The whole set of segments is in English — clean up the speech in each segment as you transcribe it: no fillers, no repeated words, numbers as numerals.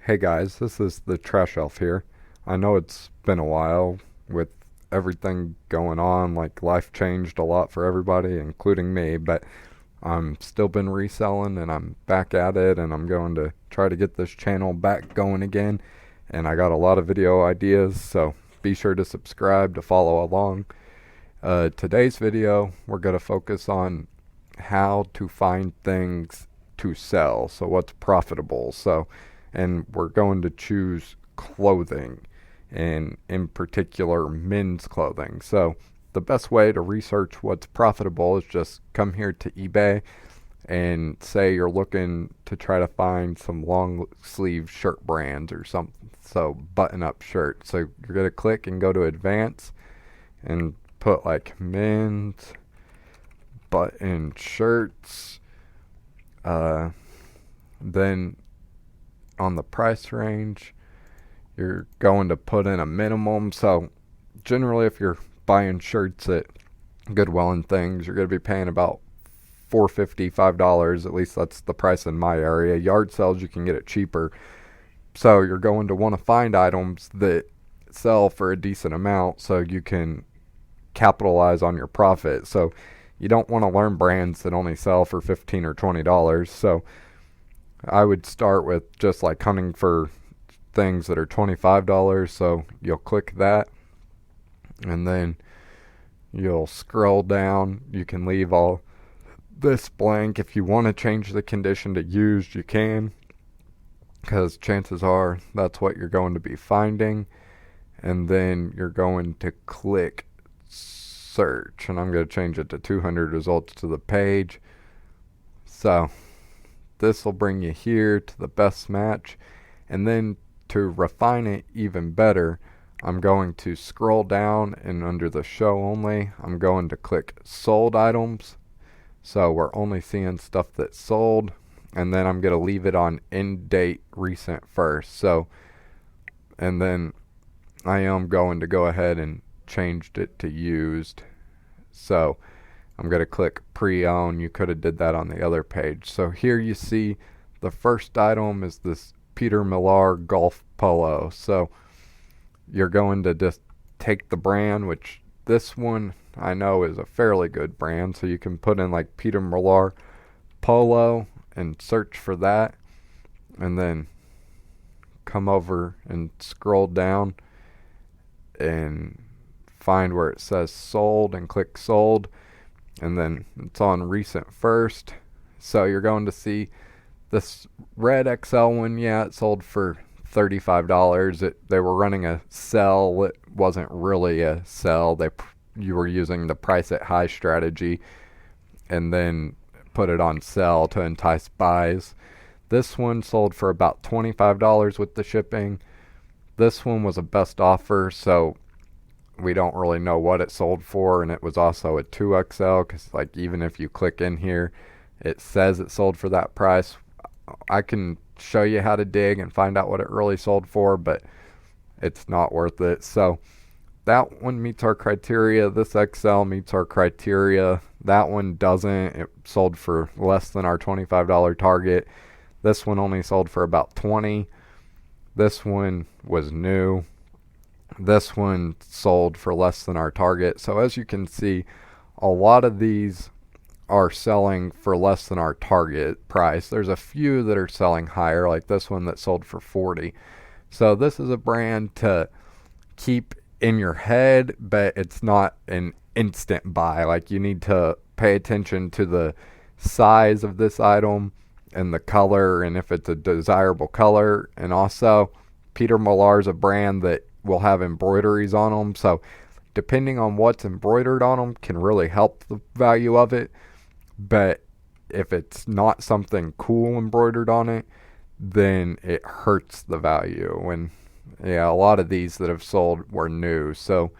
Hey guys, this is the Trash Elf here. I know it's been a while with everything going on, like life changed a lot for everybody, including me, but I'm still been reselling and I'm back at it and I'm going to try to get this channel back going again. And I got a lot of video ideas, so be sure to subscribe to follow along. Today's video, we're going to focus on how to find things to sell. So what's profitable. And we're going to choose clothing, and in particular men's clothing. So the best way to research what's profitable is just come here to eBay and say you're looking to try to find some long sleeve shirt brands or something. So button up shirt. So you're going to click and go to advanced and put like men's button shirts. Then on the price range, you're going to put in a minimum. So generally, if you're buying shirts at Goodwill and things, you're going to be paying about $4.50, $5. At least that's the price in my area. Yard sales, you can get it cheaper. So you're going to want to find items that sell for a decent amount so you can capitalize on your profit. So you don't want to learn brands that only sell for $15 or $20. So I would start with just like hunting for things that are $25. So you'll click that and then you'll scroll down. You can leave all this blank. If you want to change the condition to used, you can, because chances are that's what you're going to be finding. And then you're going to click search, and I'm going to change it to 200 results to the page. So this will bring you here to the best match. And then to refine it even better, I'm going to scroll down, and under the show only, I'm going to click sold items. So we're only seeing stuff that's sold. And then I'm going to leave it on end date recent first. So, and then I am going to go ahead and changed it to used. So I'm going to click pre-own. You could have did that on the other page. So here you see the first item is this Peter Millar golf polo. So you're going to just take the brand, which this one I know is a fairly good brand. So you can put in like Peter Millar polo and search for that, and then come over and scroll down and find where it says sold and click sold, and then it's on recent first. So you're going to see this red XL one. Yeah, it sold for $35. They were running a sell. It wasn't really a sell. You were using the price at high strategy and then put it on sell to entice buys. This one sold for about $25 with the shipping. This one was a best offer, so we don't really know what it sold for, and it was also a 2XL, because like even if you click in here, it says it sold for that price. I can show you how to dig and find out what it really sold for, but it's not worth it. So that one meets our criteria. This XL meets our criteria. That one doesn't. It sold for less than our $25 target. This one only sold for about $20. This one was new. This one sold for less than our target. So as you can see, a lot of these are selling for less than our target price. There's a few that are selling higher, like this one that sold for $40. So this is a brand to keep in your head, but it's not an instant buy. Like you need to pay attention to the size of this item and the color, and if it's a desirable color. And also, Peter Millar is a brand that will have embroideries on them, so depending on what's embroidered on them can really help the value of it. But if it's not something cool embroidered on it, then it hurts the value. And yeah, a lot of these that have sold were new. So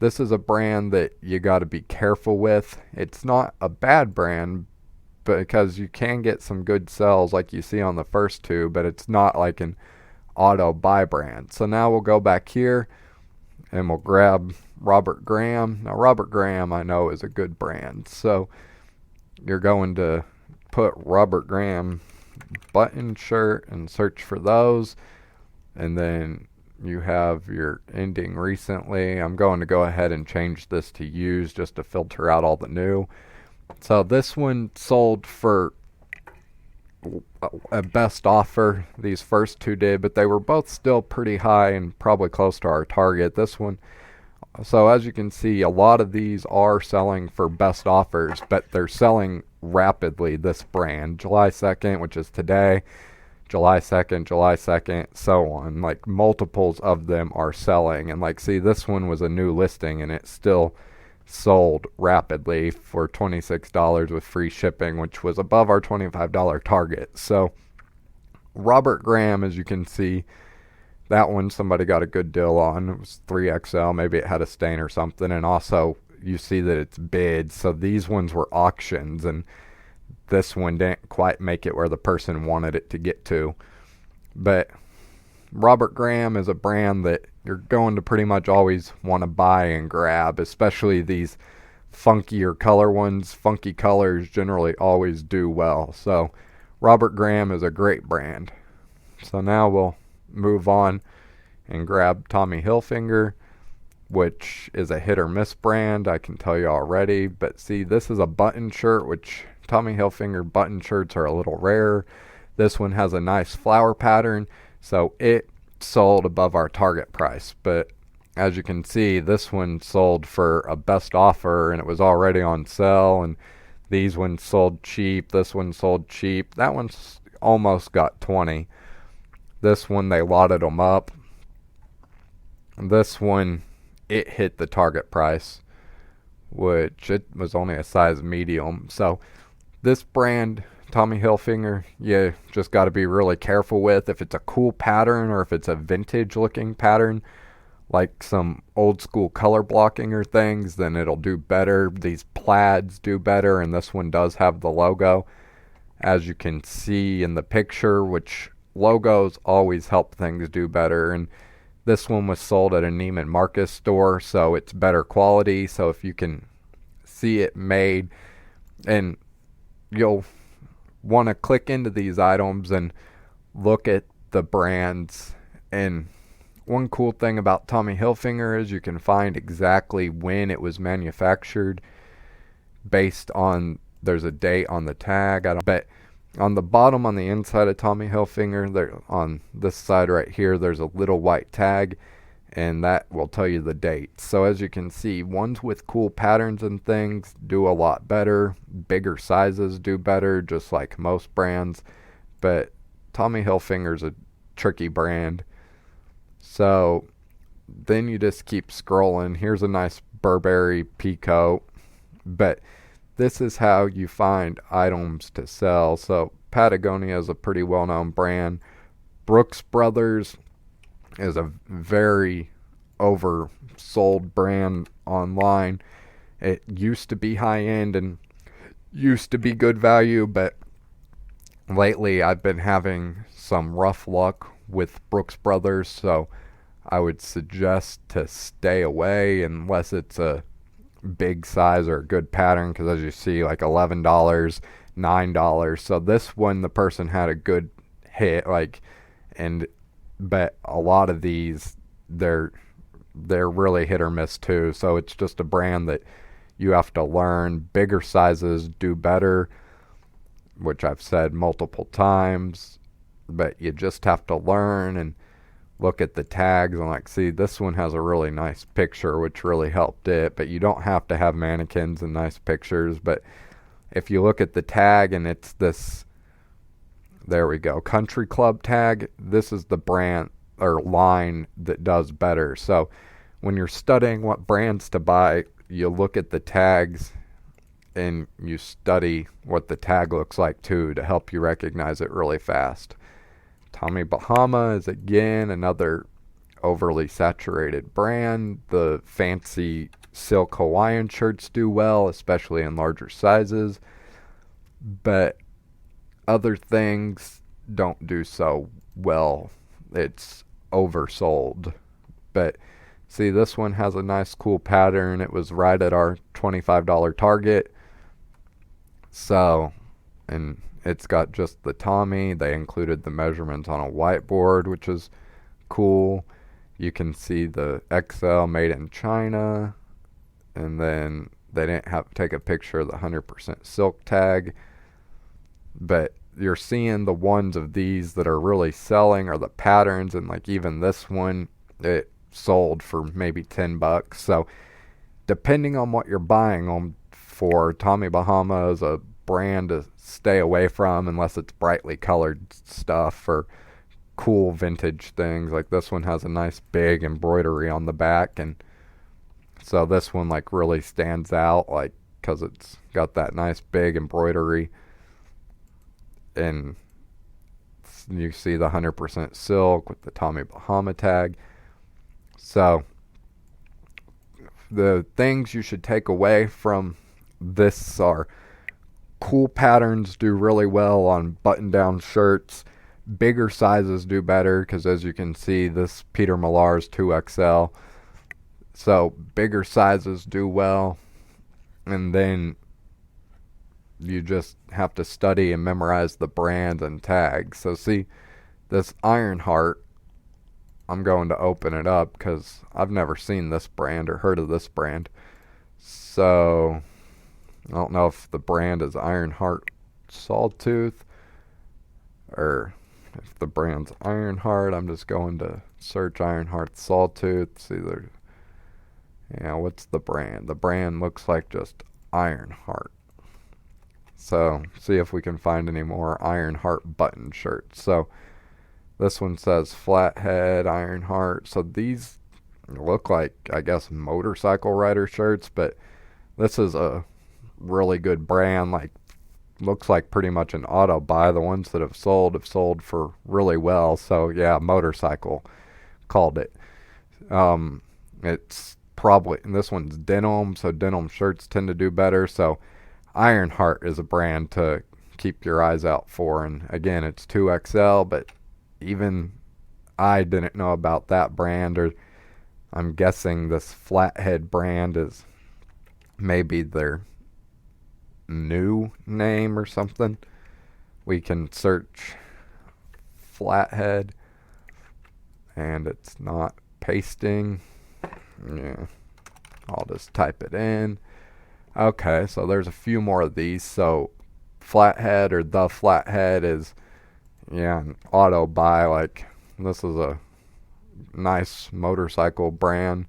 this is a brand that you got to be careful with. It's not a bad brand, because you can get some good sells like you see on the first two, but it's not like an auto buy brand. So now we'll go back here and we'll grab Robert Graham. Now Robert Graham I know is a good brand. So you're going to put Robert Graham button shirt and search for those. and then you have your ending recently. I'm going to go ahead and change this to used just to filter out all the new. So this one sold for a best offer. These first two did, but they were both still pretty high and probably close to our target. This one, so as you can see, a lot of these are selling for best offers, but they're selling rapidly. This brand, July 2nd, which is today, July 2nd, so on. Like multiples of them are selling. And like, see, this one was a new listing and it still sold rapidly for $26 with free shipping, which was above our $25 target. So Robert Graham, as you can see, that one somebody got a good deal on. It was 3XL, maybe it had a stain or something. And also you see that it's bid, so these ones were auctions, and this one didn't quite make it where the person wanted it to get to. But Robert Graham is a brand that you're going to pretty much always want to buy and grab, especially these funkier color ones. Funky colors generally always do well. So Robert Graham is a great brand. So now we'll move on and grab Tommy Hilfiger, which is a hit or miss brand, I can tell you already. But see, this is a button shirt, which Tommy Hilfiger button shirts are a little rare. This one has a nice flower pattern, so it sold above our target price. But as you can see, this one sold for a best offer and it was already on sale, and these ones sold cheap. This one sold cheap. That one's almost got 20. This one, they lotted them up. This one, it hit the target price, which it was only a size medium. So this brand, Tommy Hilfiger, you just got to be really careful with. If it's a cool pattern or if it's a vintage looking pattern, like some old school color blocking or things, then it'll do better. These plaids do better, and this one does have the logo, as you can see in the picture, which logos always help things do better. And this one was sold at a Neiman Marcus store, so it's better quality. So if you can see it made, and you'll want to click into these items and look at the brands. And one cool thing about Tommy Hilfiger is you can find exactly when it was manufactured based on, there's a date on the tag. But on the bottom, on the inside of Tommy Hilfiger, there on this side right here, there's a little white tag, and that will tell you the date. So as you can see, ones with cool patterns and things do a lot better. Bigger sizes do better, just like most brands. But Tommy Hilfiger's a tricky brand. So then you just keep scrolling. Here's a nice Burberry peacoat. But this is how you find items to sell. So Patagonia is a pretty well-known brand. Brooks Brothers is a very oversold brand online. It used to be high-end and used to be good value, but lately I've been having some rough luck with Brooks Brothers, so I would suggest to stay away unless it's a big size or a good pattern, because as you see, like $11, $9. So this one, the person had a good hit, like, and but a lot of these, they're really hit or miss too. So it's just a brand that you have to learn. Bigger sizes do better, which I've said multiple times, but you just have to learn and look at the tags. And like, see, this one has a really nice picture, which really helped it. But you don't have to have mannequins and nice pictures. But if you look at the tag and it's this, there we go, Country Club tag, this is the brand or line that does better. So when you're studying what brands to buy, you look at the tags and you study what the tag looks like too, to help you recognize it really fast. Tommy Bahama is again another overly saturated brand. The fancy silk Hawaiian shirts do well, especially in larger sizes, but other things don't do so well. It's oversold. But see, this one has a nice cool pattern. It was right at our $25 target. So, and it's got just the Tommy. They included the measurements on a whiteboard, which is cool. You can see the XL made in China, and then they didn't have to take a picture of the 100% silk tag. But you're seeing the ones of these that are really selling are the patterns, and like even this one, it sold for maybe $10. So depending on what you're buying them for, Tommy Bahama is a brand to stay away from unless it's brightly colored stuff or cool vintage things. Like this one has a nice big embroidery on the back, and so this one like really stands out, like because it's got that nice big embroidery, and you see the 100% silk with the Tommy Bahama tag. So the things you should take away from this are cool patterns do really well on button-down shirts. Bigger sizes do better because, as you can see, this Peter Millar is 2XL. So bigger sizes do well. And then you just have to study and memorize the brand and tags. So see, this Ironheart, I'm going to open it up because I've never seen this brand or heard of this brand. So I don't know if the brand is Ironheart Sawtooth or if the brand's Ironheart. I'm just going to search Ironheart Sawtooth. See there. Yeah, what's the brand? The brand looks like just Ironheart. So see if we can find any more Ironheart button shirts. So this one says Flathead, Ironheart. So these look like, I guess, motorcycle rider shirts, but this is a really good brand. Like, looks like pretty much an auto buy. The ones that have sold for really well. So yeah, motorcycle called it. It's probably, and this one's denim, so denim shirts tend to do better. So Ironheart is a brand to keep your eyes out for. And again, it's 2XL, but even I didn't know about that brand, or I'm guessing this Flathead brand is maybe their new name or something. We can search Flathead and it's not pasting. Yeah, I'll just type it in. Okay, so there's a few more of these. So Flathead or the Flathead is, yeah, an auto buy. Like, this is a nice motorcycle brand.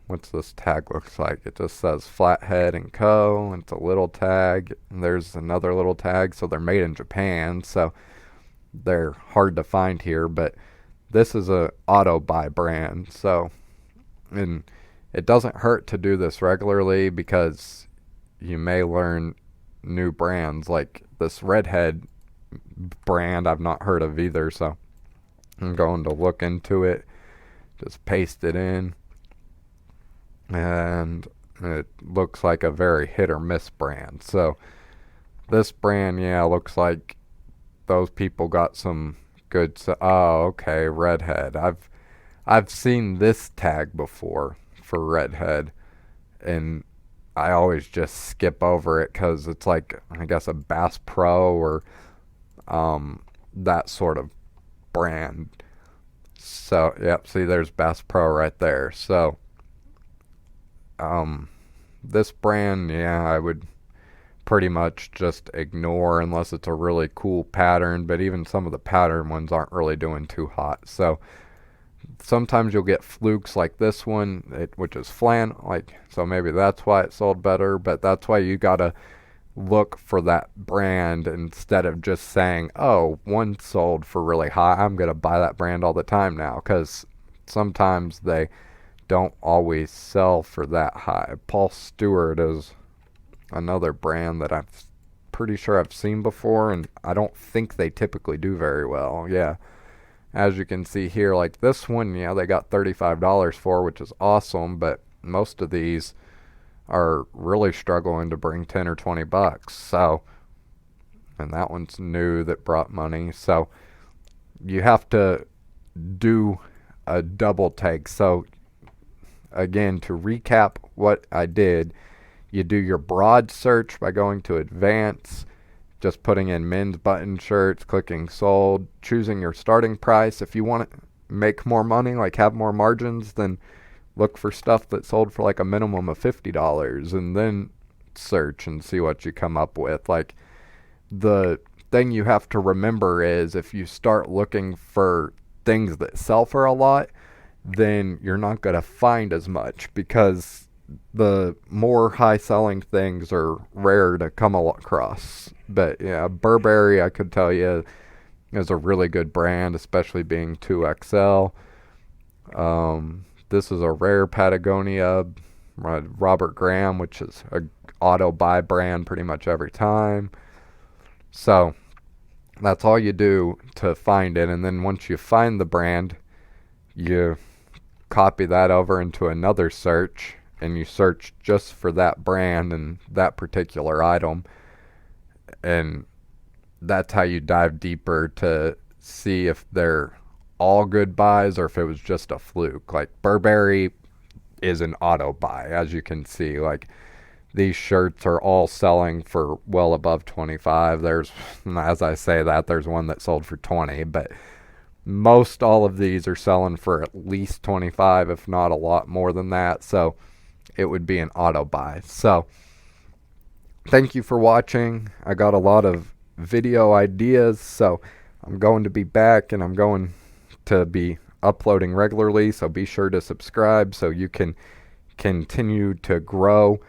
What's this tag looks like? It just says Flathead and Co. It's a little tag. And there's another little tag. So they're made in Japan. So they're hard to find here. But this is a auto buy brand. So, and it doesn't hurt to do this regularly because you may learn new brands. Like this Redhead brand I've not heard of either. So I'm going to look into it. Just paste it in. And it looks like a very hit or miss brand. So this brand, yeah, looks like those people got some good. Oh, okay, Redhead. I've seen this tag before for Redhead, and I always just skip over it because it's like, I guess, a Bass Pro or that sort of brand. So yep, see, there's Bass Pro right there. So this brand, yeah, I would pretty much just ignore unless it's a really cool pattern, but even some of the pattern ones aren't really doing too hot. So sometimes you'll get flukes like this one, which is flannel, like, so maybe that's why it sold better, but that's why you gotta look for that brand instead of just saying, oh, one sold for really high, I'm gonna buy that brand all the time now, because sometimes they don't always sell for that high. Paul Stewart is another brand that I'm pretty sure I've seen before, and I don't think they typically do very well. Yeah, as you can see here, like this one, yeah, they got $35 for, which is awesome, but most of these are really struggling to bring 10 or 20 bucks. So, and that one's new that brought money. So you have to do a double take. So again, to recap what I did, you do your broad search by going to advanced, just putting in men's button shirts, clicking sold, choosing your starting price. If you want to make more money, like have more margins, then look for stuff that sold for like a minimum of $50 and then search and see what you come up with. Like, the thing you have to remember is if you start looking for things that sell for a lot, then you're not going to find as much, because the more high selling things are rare to come across. But yeah, Burberry, I could tell you, is a really good brand, especially being 2XL. This is a rare Patagonia, Robert Graham, which is a auto buy brand pretty much every time. So that's all you do to find it. And then once you find the brand, you copy that over into another search and you search just for that brand and that particular item. And that's how you dive deeper to see if they're all good buys or if it was just a fluke. Like, Burberry is an auto buy, as you can see. Like, these shirts are all selling for well above 25. There's, as I say that, there's one that sold for 20, but most all of these are selling for at least 25, if not a lot more than that. So it would be an auto buy. So thank you for watching. I got a lot of video ideas, so I'm going to be back and I'm going to be uploading regularly. So be sure to subscribe so you can continue to grow